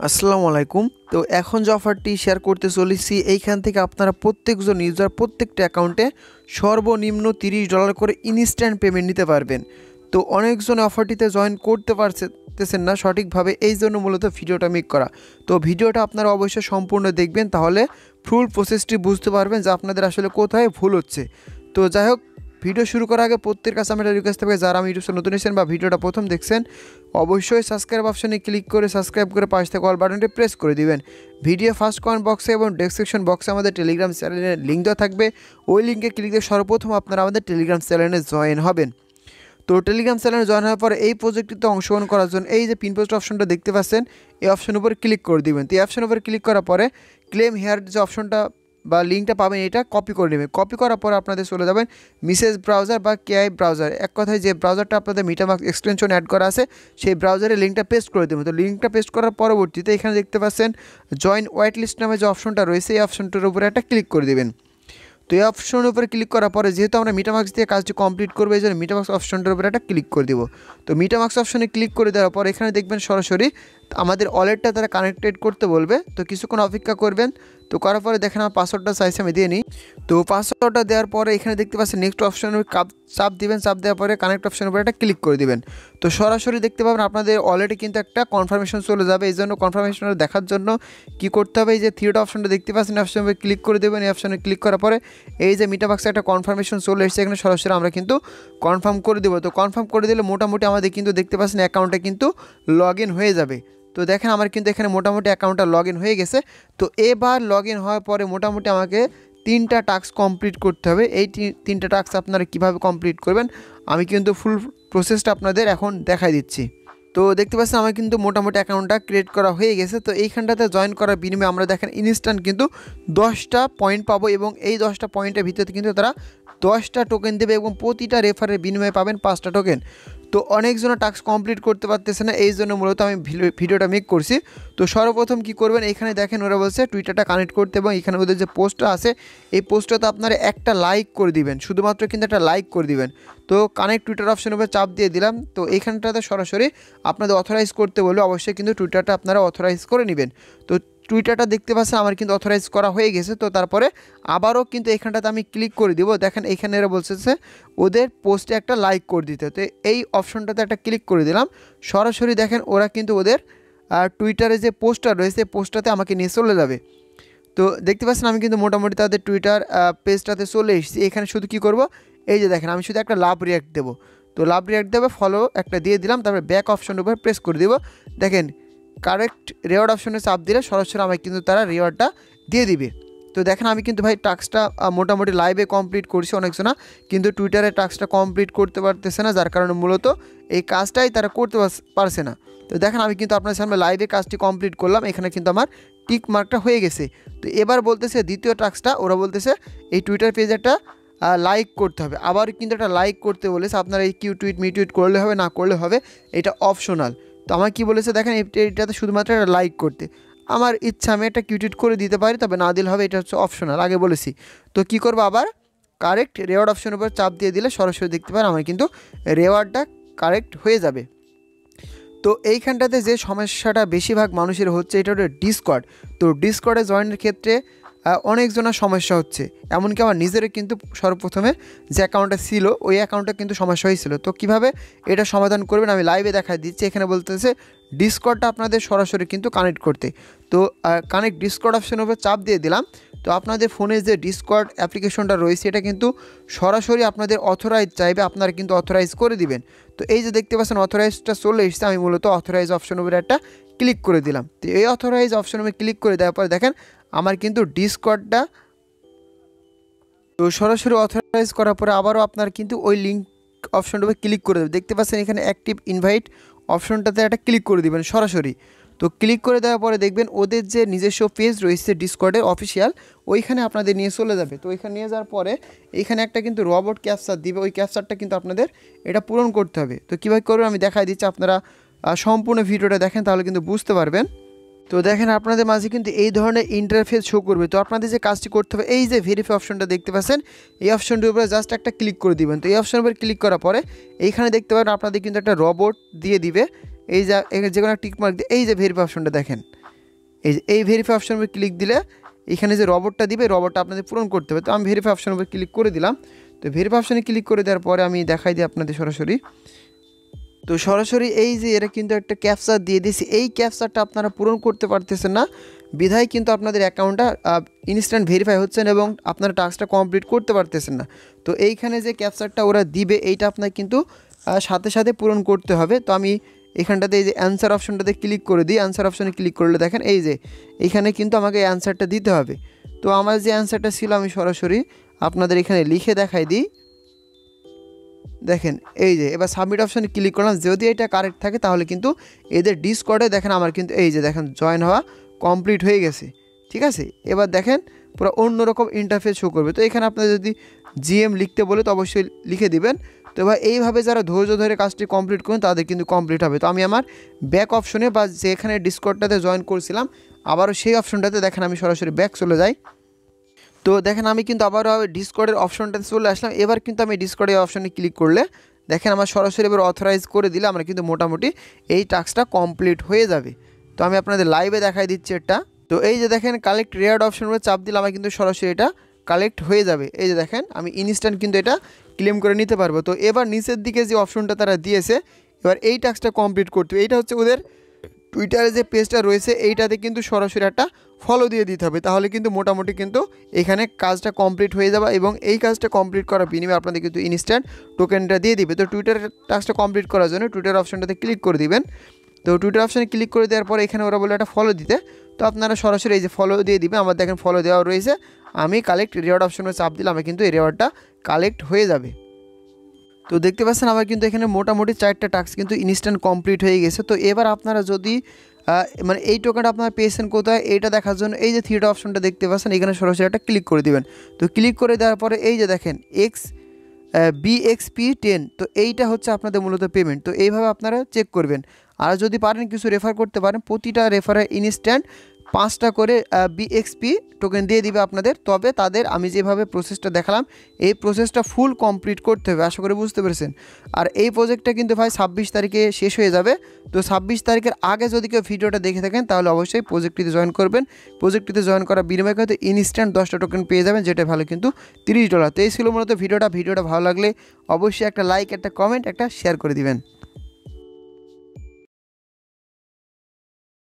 আসসালামু আলাইকুম। তো এখন যে অফারটি শেয়ার করতে চলেছি এইখান থেকে আপনারা প্রত্যেকজন ইউজার প্রত্যেকটা অ্যাকাউন্টে সর্বনিম্ন $30 করে ইনস্ট্যান্ট পেমেন্ট নিতে পারবেন। তো অনেকজন অফারটিতে জয়েন করতে পারতেছেন না সঠিকভাবে, এই জন্য মূলত ভিডিওটা মেক করা। তো ভিডিওটা আপনারা অবশ্যই সম্পূর্ণ দেখবেন, তাহলে ফুল প্রসেসটি বুঝতে পারবেন যে আপনাদের আসলে কোথায় ভুল হচ্ছে। তো যাই হোক, ভিডিও শুরু করার আগে প্রত্যেকের কাছে আমার রিকোয়েস্ট থাকবে, যারা আমি ইউটিউবে নতুন এসেছেন বা ভিডিওটা প্রথম দেখছেন অবশ্যই সাবস্ক্রাইব অপশনে ক্লিক করে সাবস্ক্রাইব করে পাশে থাকা অল বাটনটি প্রেস করে দিবেন। ভিডিও ফার্স্ট কমেন্ট বক্সে এবং ডেসক্রিপশন বক্সে আমাদের টেলিগ্রাম চ্যানেলের লিঙ্ক দেওয়া থাকবে, ওই লিঙ্কে ক্লিক দিয়ে সর্বপ্রথম আপনারা আমাদের টেলিগ্রাম চ্যানেলে জয়েন হবেন। তো টেলিগ্রাম চ্যানেলে জয়েন হওয়ার পরে এই প্রজেক্টটিতে অংশগ্রহণ করার জন্য এই যে পিন পোস্ট অপশনটা দেখতে পাচ্ছেন, এই অপশনের উপর ক্লিক করে দিবেন। তো এই অপশনের উপর ক্লিক করার পরে ক্লেম হেয়ার যে অপশনটা বা লিঙ্কটা পাবেন, এটা কপি করে নেবেন। কপি করার পর আপনাদের চলে যাবেন মেসেজ ব্রাউজার বা কেআই ব্রাউজার, এক কথায় যে ব্রাউজারটা আপনাদের মিটামাক্স এক্সটেনশন অ্যাড করা আছে সেই ব্রাউজারে লিঙ্কটা পেস্ট করে দেবেন। তো লিঙ্কটা পেস্ট করার পরবর্তীতে এখানে দেখতে পাচ্ছেন জয়েন ওয়াইট লিস্ট নামে যে অপশনটা রয়েছে, এই অপশনটার উপরে একটা ক্লিক করে দেবেন। তো এই অপশনের উপরে ক্লিক করার পরে যেহেতু আমরা মিটামাক্স দিয়ে কাজটি কমপ্লিট করবো, এই জন্য মিটামাক্স অপশনটার উপরে একটা ক্লিক করে দেবো। তো মিটামাক্স অপশনে ক্লিক করে দেওয়ার পর এখানে দেখবেন সরাসরি আমাদের ওয়ালেটটা তারা কানেক্টেড করতে বলবে। তো কিছুক্ষণ অপেক্ষা করবেন। তো করার পরে দেখেন আমার পাসওয়ার্ডটা চাইছে, আমি দিয়ে নিই। তো পাসওয়ার্ডটা দেওয়ার পরে এখানে দেখতে পাচ্ছেন নেক্সট অপশনের চাপ দিবেন। চাপ দেওয়ার পরে কানেক্ট অপশনের উপরে একটা ক্লিক করে দিবেন। তো সরাসরি দেখতে পাবেন আপনাদের অলরেডি কিন্তু একটা কনফার্মেশন চলে যাবে। এই জন্য কনফার্মেশনটা দেখার জন্য কী করতে হবে, এই যে থ্রিটা অপশনটা দেখতে পাচ্ছেন অপশনের উপরে ক্লিক করে দেবেন। এই অপশনে ক্লিক করার পরে এই যে মিটামাক্সে একটা কনফার্মেশন চলে এসেছে, এখানে সরাসরি আমরা কিন্তু কনফার্ম করে দেবো। তো কনফার্ম করে দিলে মোটামুটি আমাদের কিন্তু দেখতে পাচ্ছেন অ্যাকাউন্টে কিন্তু লগ ইন হয়ে যাবে। তো দেখেন আমার কিন্তু এখানে মোটামুটি অ্যাকাউন্টটা লগ ইন হয়ে গেছে। তো এবার লগ ইন হওয়ার পরে মোটামুটি আমাকে 3টা টাস্ক কমপ্লিট করতে হবে। এই 3টা টাস্ক আপনারা কীভাবে কমপ্লিট করবেন আমি কিন্তু ফুল প্রসেসটা আপনাদের এখন দেখাই দিচ্ছি। তো দেখতে পাচ্ছেন আমার কিন্তু মোটামুটি অ্যাকাউন্টটা ক্রিয়েট করা হয়ে গেছে। তো এইখানটাতে জয়েন করার বিনিময়ে আমরা দেখেন ইনস্ট্যান্ট কিন্তু 10টা পয়েন্ট পাবো, এবং এই 10টা পয়েন্টের ভিতরে কিন্তু তারা 10টা টোকেন দেবে এবং প্রতিটা রেফারের বিনিময়ে পাবেন 5টা টোকেন। তো অনেকজনের টাস্ক কমপ্লিট করতে পারতেছে না, এই জন্য মূলত আমি ভিডিওটা মেক করছি। তো সর্বপ্রথম কি করবেন, এখানে দেখেন ওরা বলছে টুইটারটা কানেক্ট করতে, এবং এখানে ওদের যে পোস্টটা আছে এই পোস্টটাতে আপনারা একটা লাইক করে দিবেন, শুধুমাত্র কিন্তু একটা লাইক করে দিবেন। তো কানেক্ট টুইটার অপশনের উপরে চাপ দিয়ে দিলাম। তো এইখানটাতে সরাসরি আপনাদের অথরাইজ করতে বলবে, অবশ্যই কিন্তু টুইটারটা আপনারা অথরাইজ করে নেবেন। তো টুইটারটা দেখতে পাচ্ছেন আমার কিন্তু অথরাইজ করা হয়ে গেছে। তো তারপরে আবারও কিন্তু এখানটাতে আমি ক্লিক করে দিব। দেখেন এখানে এরা বলছে ওদের পোস্টে একটা লাইক করে দিতে। তো এই অপশনটাতে একটা ক্লিক করে দিলাম। সরাসরি দেখেন ওরা কিন্তু ওদের টুইটারে যে পোস্টটা রয়েছে পোস্টটাতে আমাকে নিয়ে চলে যাবে। তো দেখতে পাচ্ছেন আমি কিন্তু মোটামুটি তাদের টুইটার পেজটাতে চলে এসেছি। এখানে শুধু কি করব, এই যে দেখেন আমি শুধু একটা লাভ রিয়াক্ট দেবো। তো লাভ রিয়াক্ট দেবে, ফলো একটা দিয়ে দিলাম, তারপরে ব্যাক অপশনের উপর প্রেস করে দেবো। দেখেন কারেক্ট রিওয়ার্ড অপশনে চাপ দিলে সরাসরি আমাকে কিন্তু তারা রিওয়ার্ডটা দিয়ে দিবে। তো দেখেন আমি কিন্তু ভাই টাস্কটা মোটামুটি লাইভে কমপ্লিট করছি, অনেকজনা কিন্তু টুইটারে টাস্কটা কমপ্লিট করতে পারতেছে না, যার কারণে মূলত এই কাজটাই তারা করতে পারছে না। তো দেখেন আমি কিন্তু আপনার সামনে লাইভে কাজটি কমপ্লিট করলাম, এখানে কিন্তু আমার টিক মার্কটা হয়ে গেছে। তো এবার বলতেছে দ্বিতীয় টাস্কটা, ওরা বলতেছে এই টুইটার পেজে একটা লাইক করতে হবে। আবার কিন্তু একটা লাইক করতে বলেছে, আপনারা এই কিউ টুইট মি টুইট করলে হবে না করলে হবে, এটা অপশনাল। তো আমার কি বলেছে দেখেন এটাতে শুধুমাত্র একটা লাইক করতে, আমার ইচ্ছা আমি একটা কিউটিট করে দিতে পারি, তবে না দিলে হবে, এটা হচ্ছে অপশনাল আগে বলেছি। তো কি করবো, আবার কারেক্ট রেওয়ার্ড অপশনের উপর চাপ দিয়ে দিলে সরাসরি দেখতে পারেন আমার কিন্তু রেওয়ার্ডটা কারেক্ট হয়ে যাবে। তো এইখানটাতে যে সমস্যাটা বেশিরভাগ মানুষের হচ্ছে এটা হলো ডিসকর্ড। তো ডিসকর্ডে জয়েনের ক্ষেত্রে অনেকজনের সমস্যা হচ্ছে, এমনকি আমার নিজেরও কিন্তু সর্বপ্রথমে যে অ্যাকাউন্টটা ছিল ওই অ্যাকাউন্টটা কিন্তু সমস্যা হয়েছিল। তো কিভাবে এটা সমাধান করবেন আমি লাইভে দেখা দিচ্ছি। এখানে বলতেছে ডিসকর্ডটা আপনাদের সরাসরি কিন্তু কানেক্ট করতে। তো কানেক্ট ডিসকর্ড অপশনের উপর চাপ দিয়ে দিলাম। তো আপনাদের ফোনে যে ডিসকর্ড অ্যাপ্লিকেশনটা রয়েছে এটা কিন্তু সরাসরি আপনাদের অথরাইজ চাইবে, আপনারা কিন্তু অথরাইজ করে দিবেন। তো এই যে দেখতে পাচ্ছেন অথরাইজটা চলে এসেছে, আমি মূলত অথরাইজ অপশনের উপরে একটা ক্লিক করে দিলাম। তো এই অথরাইজ অপশনের উপরে ক্লিক করে দেওয়ার পরে দেখেন আমার কিন্তু ডিসকর্ডটা তো সরাসরি অথরাইজ করার পরে আবারও আপনার কিন্তু ওই লিঙ্ক অপশনটা উপরে ক্লিক করে দেবেন। দেখতে পাচ্ছেন এখানে অ্যাক্টিভ ইনভাইট অপশনটাতে একটা ক্লিক করে দেবেন সরাসরি। তো ক্লিক করে দেওয়ার পরে দেখবেন ওদের যে নিজস্ব পেজ রয়েছে ডিসকর্ডের অফিসিয়াল, ওইখানে আপনাদের নিয়ে চলে যাবে। তো ওইখানে নিয়ে যাওয়ার পরে এইখানে একটা কিন্তু রোবট ক্যাপচার দিবে, ওই ক্যাপচারটা কিন্তু আপনাদের এটা পূরণ করতে হবে। তো কীভাবে করবেন আমি দেখাই দিচ্ছি, আপনারা সম্পূর্ণ ভিডিওটা দেখেন তাহলে কিন্তু বুঝতে পারবেন। তো দেখেন আপনাদের মাঝে কিন্তু এই ধরনের ইন্টারফেস শো করবে। তো আপনাদের যে কাজটি করতে হবে, এই যে ভেরিফাই অপশনটা দেখতে পাচ্ছেন এই অপশনটির উপরে জাস্ট একটা ক্লিক করে দিবেন। তো এই অপশনের উপরে ক্লিক করার পরে এইখানে দেখতে পারেন আপনাদের কিন্তু একটা রোবট দিয়ে দিবে, এই যে কোনো টিক মার্ক দিয়ে এই যে ভেরিফাই অপশনটা দেখেন এই ভেরিফাই অপশনের উপর ক্লিক দিলে এখানে যে রবটটা দিবে রবটটা আপনাদের পূরণ করতে হবে। তো আমি ভেরিফাই অপশনের উপর ক্লিক করে দিলাম। তো ভেরিফাই অপশনে ক্লিক করে দেওয়ার পরে আমি দেখাই দিই আপনাদের সরাসরি। তো সরাসরি এই যে এরা কিন্তু একটা ক্যাপচার দিয়ে দিয়েছি, এই ক্যাপচারটা আপনারা পূরণ করতে পারতেছেন না বিধায় কিন্তু আপনাদের অ্যাকাউন্টটা ইনস্ট্যান্ট ভেরিফাই হচ্ছে না এবং আপনারা টাস্কটা কমপ্লিট করতে পারতেছেন না। তো এইখানে যে ক্যাপচারটা ওরা দিবে এইটা আপনার কিন্তু সাথে সাথে পূরণ করতে হবে। তো আমি এখানটাতে এই যে অ্যান্সার অপশনটাতে ক্লিক করে দিই। অ্যান্সার অপশনে ক্লিক করলে দেখেন এই যে এখানে কিন্তু আমাকে অ্যান্সারটা দিতে হবে। তো আমার যে অ্যান্সারটা ছিল আমি সরাসরি আপনাদের এখানে লিখে দেখাই দিই। দেখেন এই যে এবার সাবমিট অপশনে ক্লিক করলাম। যদি এটা কারেক্ট থাকে তাহলে কিন্তু এদের ডিসকর্ডে দেখেন আমার কিন্তু এই যে দেখেন জয়েন হওয়া কমপ্লিট হয়ে গেছে, ঠিক আছে। এবার দেখেন পুরো অন্যরকম ইন্টারফেস শো করবে। তো এখানে আপনার যদি জিএম লিখতে বলে তো অবশ্যই লিখে দিবেন। তো এবার এইভাবে যারা ধৈর্য ধরে কাজটি কমপ্লিট করুন তাদের কিন্তু কমপ্লিট হবে। তো আমি আমার ব্যাক অপশনে বা যেখানে ডিসকর্ডটাতে জয়েন করছিলাম আবারও সেই অপশনটাতে দেখেন আমি সরাসরি ব্যাক চলে যাই। তো দেখেন আমি কিন্তু আবারও ডিসকর্ডের অপশনটাতে চলে আসলাম। এবার কিন্তু আমি ডিসকর্ডের অপশনে ক্লিক করলে দেখেন আমার সরাসরি এবার অথরাইজ করে দিলে আমরা কিন্তু মোটামুটি এই টাস্কটা কমপ্লিট হয়ে যাবে। তো আমি আপনাদের লাইভে দেখাই দিচ্ছি এটা। তো এই যে দেখেন কালেক্ট রিওয়ার্ড অপশন উপরে চাপ দিলে আমার কিন্তু সরাসরি এটা কালেক্ট হয়ে যাবে। এই যে দেখেন আমি ইনস্ট্যান্ট কিন্তু এটা ক্লেম করে নিতে পারবো। তো এবার নিচের দিকে যে অপশনটা তারা দিয়েছে এবার এই টাস্কটা কমপ্লিট করতে হবে। এইটা হচ্ছে ওদের টুইটারে যে পেজটা রয়েছে এইটাতে কিন্তু সরাসরি একটা ফলো দিয়ে দিতে হবে, তাহলে কিন্তু মোটামুটি কিন্তু এখানে কাজটা কমপ্লিট হয়ে যাবে এবং এই কাজটা কমপ্লিট করার বিনিময়ে আপনাদের কিন্তু ইনস্ট্যান্ট টোকেনটা দিয়ে দিবে। তো টুইটারের টাস্কটা কমপ্লিট করার জন্য টুইটার অপশনটাতে ক্লিক করে দিবেন। তো টুইটার অপশানে ক্লিক করে দেওয়ার পরে এখানে ওরা বলে একটা ফলো দিতে, তো আপনারা সরাসরি এই যে ফলো দিয়ে দিবেন। আমার দেখেন ফলো দেওয়া রয়েছে, আমি কালেক্ট রিওয়ার্ড অপশনে চাপ দিলে আমার কিন্তু এই রিওয়ার্ডটা কালেক্ট হয়ে যাবে। তো দেখতে পাচ্ছেন আমার কিন্তু এখানে মোটামুটি 4টা টাস্ক কিন্তু ইনস্ট্যান্ট কমপ্লিট হয়ে গেছে। তো এবার আপনারা যদি মানে এই টোকেনটা আপনারা পেয়েছেন কোথায় এইটা দেখার জন্য এই যে থ্রিটা অপশনটা দেখতে পাচ্ছেন এখানে সরাসরি একটা ক্লিক করে দিবেন। তো ক্লিক করে দেওয়ার পরে এই যে দেখেন BXP10, তো এইটা হচ্ছে আপনাদের মূলত পেমেন্ট। তো এইভাবে আপনারা চেক করবেন। আর যদি পারেন কিছু রেফার করতে পারেন, প্রতিটা রেফারে ইনস্ট্যান্ট 5টা করে BXP টোকেন দিয়ে দিবে আপনাদের। তবে তাদের আমি যেভাবে প্রসেসটা দেখালাম এই প্রসেসটা ফুল কমপ্লিট করতে হবে, আশা করি বুঝতে পেরেছেন। আর এই প্রজেক্টটা কিন্তু ভাই 26 তারিখে শেষ হয়ে যাবে। তো 26 তারিখের আগে যদি কেউ ভিডিওটা দেখে থাকেন তাহলে অবশ্যই প্রজেক্টটিতে জয়েন করবেন। প্রজেক্টটিতে জয়েন করার বিনিময়ে কিন্তু ইনস্ট্যান্ট 10টা টোকেন পেয়ে যাবেন, যেটা ভালো কিন্তু $30। তো এই ছিল মূলত ভিডিওটা ভালো লাগলে অবশ্যই একটা লাইক, একটা কমেন্ট, একটা শেয়ার করে দিবেন।